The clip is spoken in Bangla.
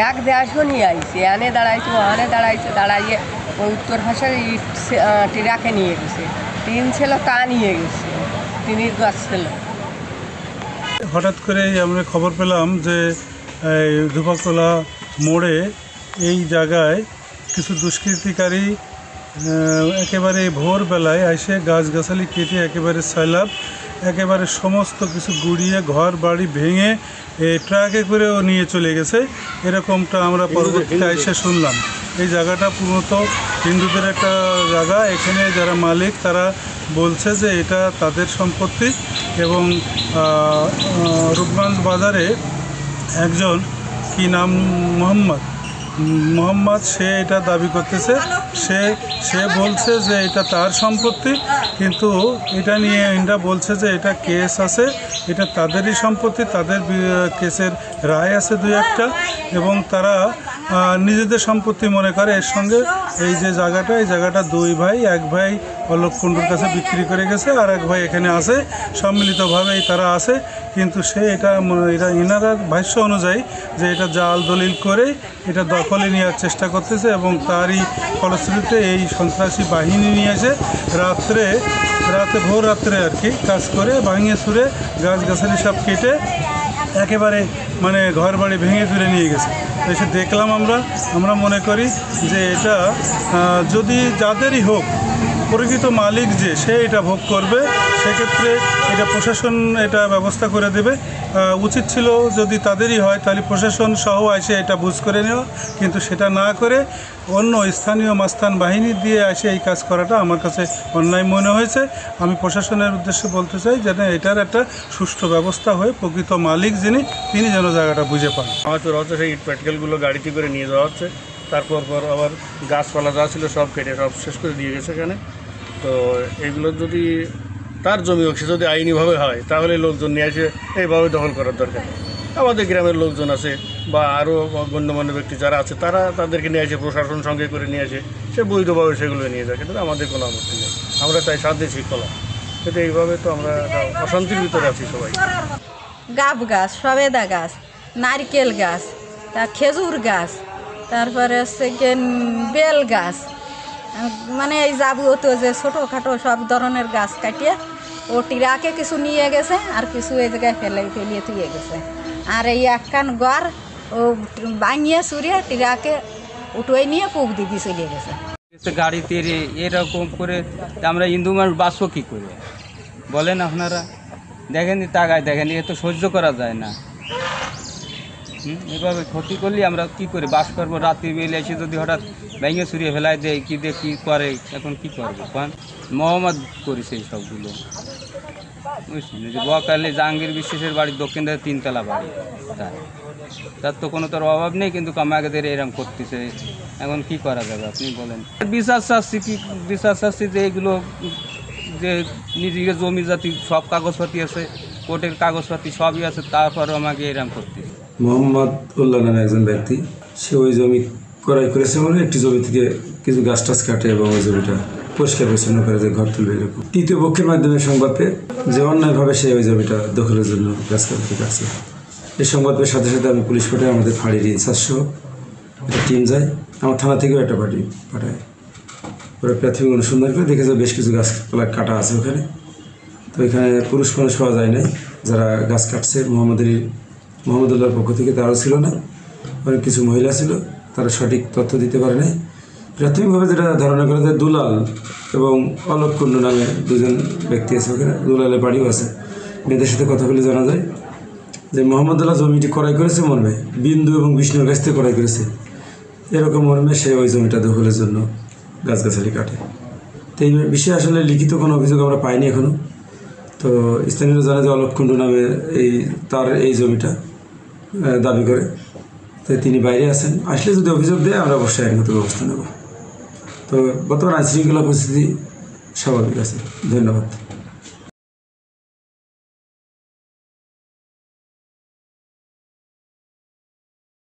এক দেড়শো নিয়ে আইছে, এনে দাঁড়াইছে, ওখানে দাঁড়াইছে, দাঁড়াইয়ে ওই উত্তর ভাষার ইট টিরাকে নিয়ে গেছে। টিন ছিল তা নিয়ে গেছে, টিনের গাছ ছিল। হঠাৎ করে আমরা খবর পেলাম যে ধুপাকলা মোড়ে এই জায়গায় কিছু দুষ্কৃতিকারী একেবারে ভোরবেলায় এসে গাছগাছালি কেটে একেবারে সয়লাব একেবারে সমস্ত কিছু গুড়িয়ে ঘর বাড়ি ভেঙে ট্রাকে করেও নিয়ে চলে গেছে। এরকমটা আমরা পরবর্তীতে এসে শুনলাম। এই জায়গাটা মূলত হিন্দুদের একটা জায়গা। এখানে যারা মালিক তারা বলছে যে এটা তাদের সম্পত্তি এবং রূপগঞ্জ বাজারে একজন কি নাম মোহাম্মদ সে এটা দাবি করতেছে। সে বলছে যে এটা তার সম্পত্তি, কিন্তু এটা নিয়ে ইন্ডিয়া বলছে যে এটা কেস আছে, এটা তাদেরই সম্পত্তি, তাদের কেসের রায় আছে দুই একটা, এবং তারা নিজেদের সম্পত্তি মনে করে। এর সঙ্গে এই যে জায়গাটা, এই জায়গাটা দুই ভাই, এক ভাই অলোক কুণ্ডুর কাছে বিক্রি করে গেছে, আর এক ভাই এখানে আছে, সম্মিলিতভাবেই তারা আছে। কিন্তু সে এটা ইনারা ভাষ্য অনুযায়ী যে এটা জাল দলিল করে এটা দখলে নেওয়ার চেষ্টা করতেছে, এবং তারই ফলশ্রুতিতে এই সন্ত্রাসী বাহিনী নিয়ে এসে ভোর রাত্রে আর কি কাজ করে ভাঙিয়ে চুরে গাছগাছালি সব কেটে একেবারে ঘর বাড়ি ভেঙে চুরে নিয়ে গেছে। এসে দেখলাম আমরা মনে করি যে এটা যদি যাদেরই হোক, প্রকৃত মালিক যে সে এটা ভোগ করবে, সেক্ষেত্রে এটা প্রশাসন এটা ব্যবস্থা করে দেবে। উচিত ছিল যদি তাদেরই হয় তাহলে প্রশাসন সহ এসে এটা বুঝ করে নেওয়া, কিন্তু সেটা না করে অন্য স্থানীয় মাস্তান বাহিনী দিয়ে এসে এই কাজ করাটা আমার কাছে অন্যায় মনে হয়েছে। আমি প্রশাসনের উদ্দেশ্যে বলতে চাই যেন এটার একটা সুষ্ঠু ব্যবস্থা হয়ে প্রকৃত মালিক তিনি যেন জায়গাটা বুঝে পান। হয়তো সেই ইট প্যাটকেলগুলো গাড়িতে করে নিয়ে যাওয়া হচ্ছে, তারপর আবার গাছপালা যা ছিল সব কেটে সব শেষ করে দিয়ে গেছে এখানে। তো এগুলো যদি তার জমি হোক, সে যদি আইনিভাবে হয় তাহলে লোকজন নিয়ে এসে এইভাবে দখল করার দরকার। আমাদের গ্রামের লোকজন আছে বা আরও গণ্যমান্য ব্যক্তি যারা আছে তারা তাদেরকে নিয়ে এসে প্রশাসন সঙ্গে করে নিয়ে আসে, সে বৈধভাবে সেগুলো নিয়ে যায়, কিন্তু আমাদের কোনো আপত্তি নেই। আমরা চাই শান্তি শৃঙ্খলা, কিন্তু এইভাবে তো আমরা অশান্তির ভিতরে আছি সবাই। গাব গাছ, সবেদা গাছ, নারকেল গাছ, খেজুর গাছ, তারপরে হচ্ছে বেল গাছ, এই যাবতীয় যে ছোটোখাটো সব ধরনের গাছ কাটিয়ে ও টিরাকে কিছু নিয়ে গেছে, আর কিছু এই জায়গায় ফেলিয়ে থুয়ে গেছে। আর এই একখান ঘর ও ভাঙিয়ে চুরিয়ে টিরাকে উঠোয় নিয়ে পুব দিদি চলে গেছে। গাড়িতে এরকম করে আমরা হিন্দু মানুষ বাঁচবো কী করে বলেন আপনারা? দেখেন তাকায় দেখেন, এ তো সহ্য করা যায় না। এভাবে ক্ষতি করলে আমরা কি করে বাস করবো? রাত্রি বেলে এসে যদি হঠাৎ ভেঙে চুরিয়ে ফেলায় দেয়, কী দিয়ে কী করে, এখন কি করবো? কারণ মোহাম্মদ করেছে এই সবগুলো, বুঝছেন? যে বকালে জাহাঙ্গীর বিশ্বাসের বাড়ির দক্ষিণ দিকে 3 তলা বাড়ি, তার তো কোনো তোর অভাব নেই, কিন্তু কামাগাদের এরকম করতেছে। এখন কি করা যাবে আপনি বলেন? বিশ্বাস চাচ্ছি যে এইগুলো যে নিজেকে জমি জাতি সব কাগজপাতি আছে, কোর্টের কাগজপাতি সবই আছে, তারপরও আমাকে এরকম করতেছে। মোহাম্মদ উল্লাহ নামে একজন ব্যক্তি, সে ওই জমি ক্রয় করেছে বলে একটি জমি থেকে কিছু গাছ টাছ কাটে এবং ওই জমিটা পরিষ্কার পরিচ্ছন্ন করে যে ঘর তুলবে, এরকম তৃতীয় পক্ষের মাধ্যমে সংবাদ পেয়ে যে অন্যায়ভাবে সে ওই জমিটা দখলের জন্য গাছ কাটতে পারছে। এই সংবাদ পেয়ে সাথে সাথে আমি পুলিশ পাঠাই, আমাদের ফাঁড়ির ইনচার্জসহ একটা টিম যায়, আমার থানা থেকেও একটা পার্টি পাঠায়। ওরা প্রাথমিক অনুসন্ধান করে দেখে যায় বেশ কিছু গাছপালা কাটা আছে ওখানে। তো এখানে পুরুষ মানুষ পাওয়া যায় নাই যারা গাছ কাটছে। মোহাম্মদুল্লাহর পক্ষ থেকে তারাও ছিল না, অনেক কিছু মহিলা ছিল, তারা সঠিক তথ্য দিতে পারে নাই। প্রাথমিকভাবে যেটা ধারণা করা যায়, দুলাল এবং অলোক কুণ্ডু নামে দুজন ব্যক্তি আছে ওখানে, দুলালের বাড়িও আছে। মেয়েদের সাথে কথা বলে জানা যায় যে মোহাম্মদুল্লাহ জমিটি ক্রয় করেছে মর্মে বিন্দু এবং বিষ্ণুর কাছ থেকে ক্রয় করেছে, এরকম মর্মে সে ওই জমিটা দখলের জন্য গাছগাছালি কাটে। তো এই বিষয়ে আসলে লিখিত কোনো অভিযোগ আমরা পাইনি এখনও। তো স্থানীয়রা জানে যে অলোক কুণ্ডু নামে তার এই জমিটা দাবি করে, তো তিনি বাইরে আছেন। আসলে যদি অভিযোগ দেয় আমরা অবশ্যই আইনগত ব্যবস্থা নেব। তো বর্তমান আইনশৃঙ্খলা পরিস্থিতি স্বাভাবিক আছে। ধন্যবাদ।